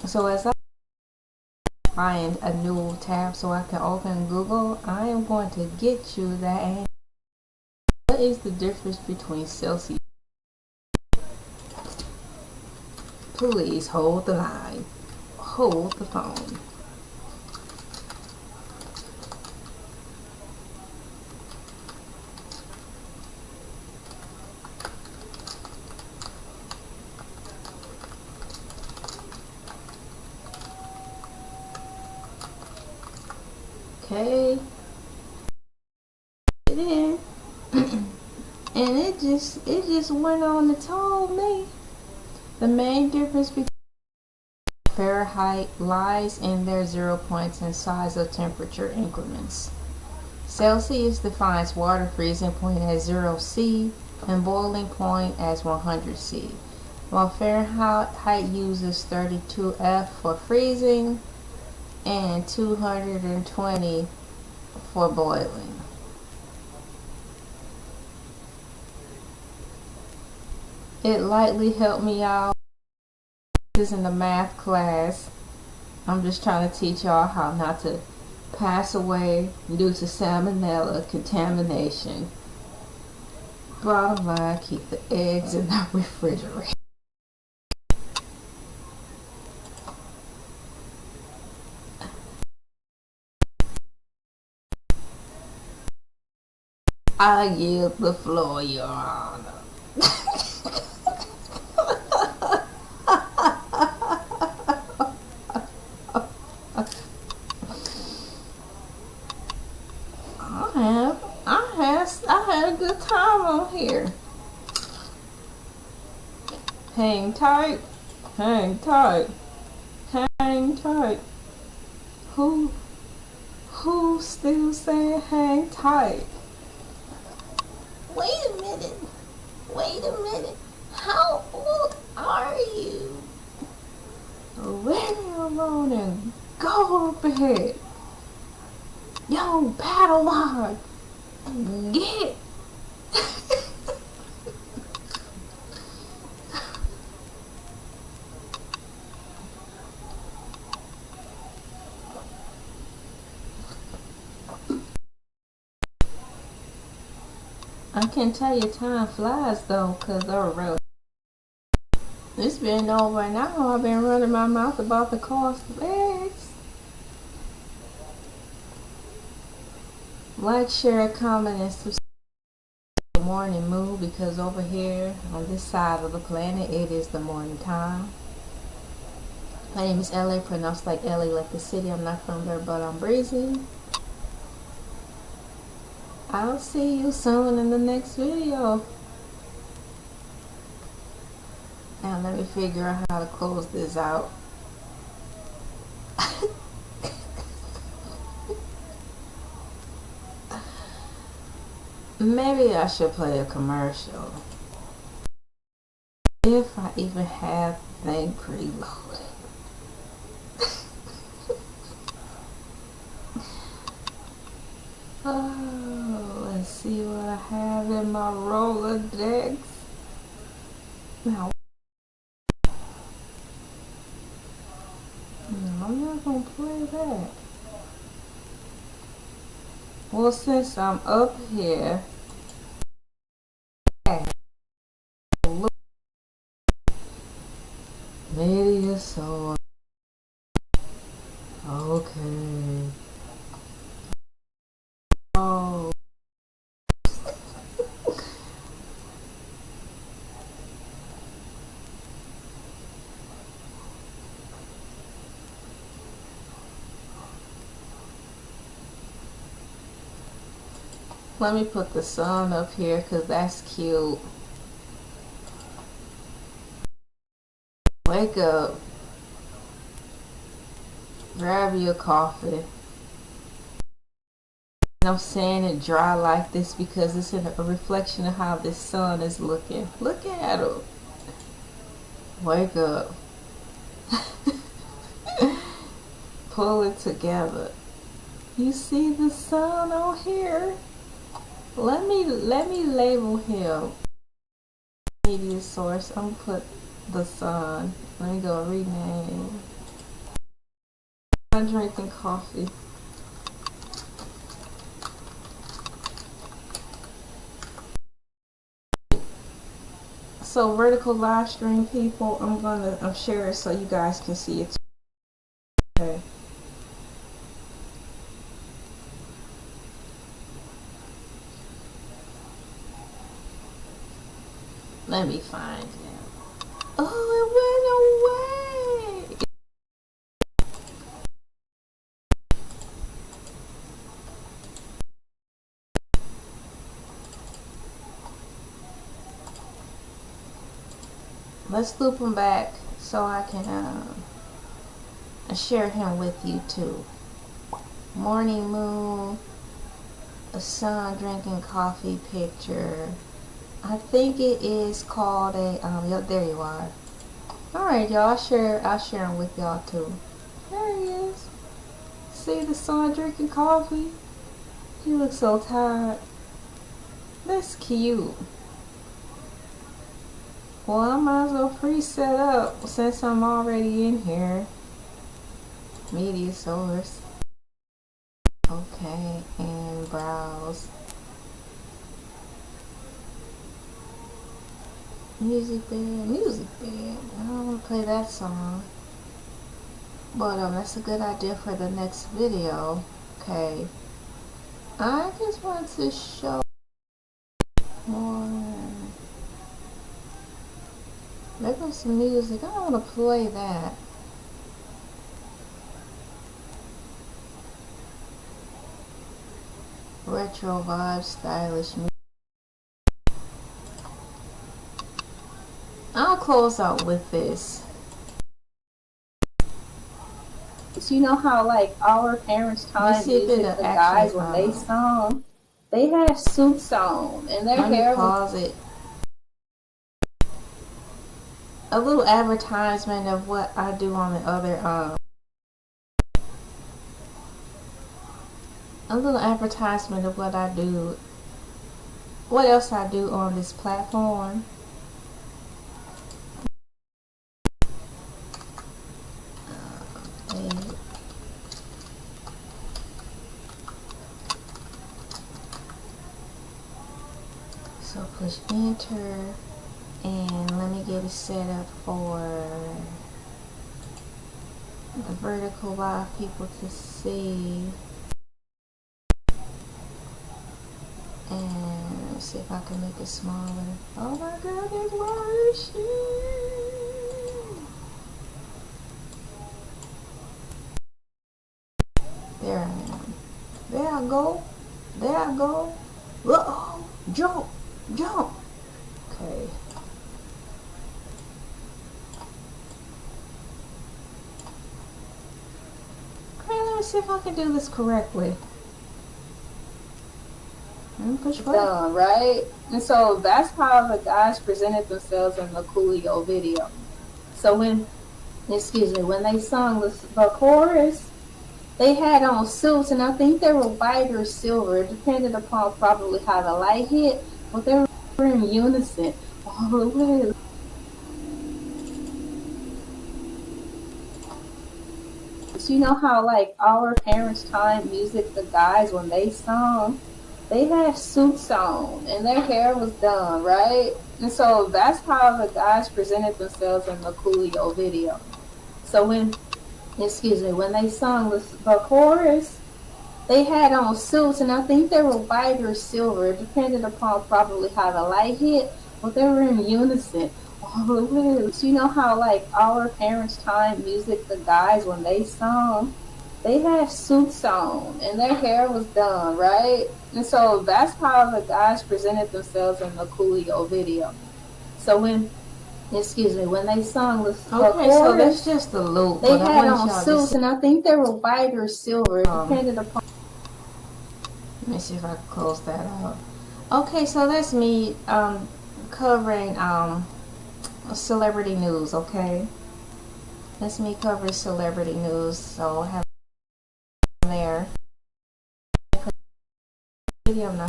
So as I find a new tab so I can open Google, I am going to get you that answer. What is the difference between Celsius? Please hold the line. Hold the phone. Okay, it in. And it just went on and told me the main difference between Fahrenheit lies in their 0 points and size of temperature increments. Celsius defines water freezing point as 0°C and boiling point as 100°C, while Fahrenheit uses 32°F for freezing and 220 for boiling. It lightly helped me out. This is in the math class. I'm just trying to teach y'all how not to pass away due to salmonella contamination. Bottom line, keep the eggs in the refrigerator. I yield the floor, Your Honor. I had a good time on here. Hang tight, hang tight, hang tight. Who still saying hang tight? Wait a minute. How old are you? Leave me alone and go up ahead. Young Padawan, get. I can tell you time flies though, cause already it's been over an hour. I've been running my mouth about the cost of eggs. Like, share, comment, and subscribe to the morning moon, because over here on this side of the planet it is the morning time. My name is LA, pronounced like LA, like the city. I'm not from there, but I'm breezy. I'll see you soon in the next video. Now let me figure out how to close this out. Maybe I should play a commercial. If I even have thing preloaded. Oh, let's see what I have in my Rolodex. Now, no, I'm not gonna play that. Well, since I'm up here, look, media so okay. Oh. Let me put the sun up here because that's cute. Wake up. Grab your coffee. I'm saying it dry like this because it's a reflection of how this sun is looking. Look at it. Wake up. Pull it together. You see the sun on here? Let me label him media source. I'm gonna put the sun. Let me go rename. I'm drinking coffee. So vertical live stream people, I'm share it so you guys can see it. Okay. Let me find him. Oh, it went away. Let's loop him back so I can share him with you too. Morning moon, a sun drinking coffee picture. I think it is called a yep, there you are. Alright y'all, I'll share him with y'all too. There he is. See the sun drinking coffee? He looks so tired. That's cute. Well, I might as well pre-set up since I'm already in here. Media source. Okay, and browse. Music bed. I don't want to play that song. But that's a good idea for the next video. Okay. I just want to show more. There goes some music. I don't want to play that. Retro vibe, stylish music. I'll close out with this. So you know how like our parents' time music, the guys when they sung, they had suits on and their hair was... Pause it. a little advertisement of what I do on the other a little advertisement of what I do, what else I do on this platform. So push enter, and let me get it set up for the vertical live people to see. And let's see if I can make it smaller. Oh my god, it's working! There I am. There I go. There I go. Whoa! Jump! Jump! Okay. Okay, let me see if I can do this correctly. Push done, right? And so that's how the guys presented themselves in the Coolio video. So when they sung the chorus, they had on suits, and I think they were white or silver. It depended upon probably how the light hit, but they were in unison all the way. So you know how like our parents' time music, the guys when they sung, they had suits on and their hair was done, right? And so that's how the guys presented themselves in the Coolio video. So when they sung the chorus, they had on suits, and I think they were white or silver. It depended upon probably how the light hit, but they were in unison all the way. So you know how like our parents' time music, the guys when they sung, they had suits on and their hair was done, right? And so that's how the guys presented themselves in the Coolio video. So when they sung the chorus, so that's just the loop. They had on suits, and I think they were white or silver. It depended upon. Let me see if I can close that out. Okay, so that's me covering celebrity news. Okay, that's me covering celebrity news. So I have there video now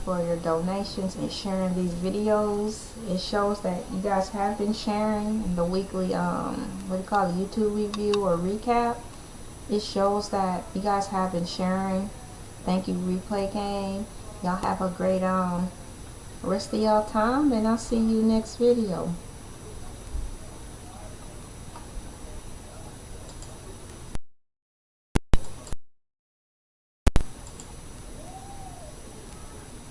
for your donations and sharing these videos. It shows that you guys have been sharing the weekly YouTube review or recap. It shows that you guys have been sharing. Thank you, Replay Game. Y'all have a great rest of y'all time, and I'll see you next video.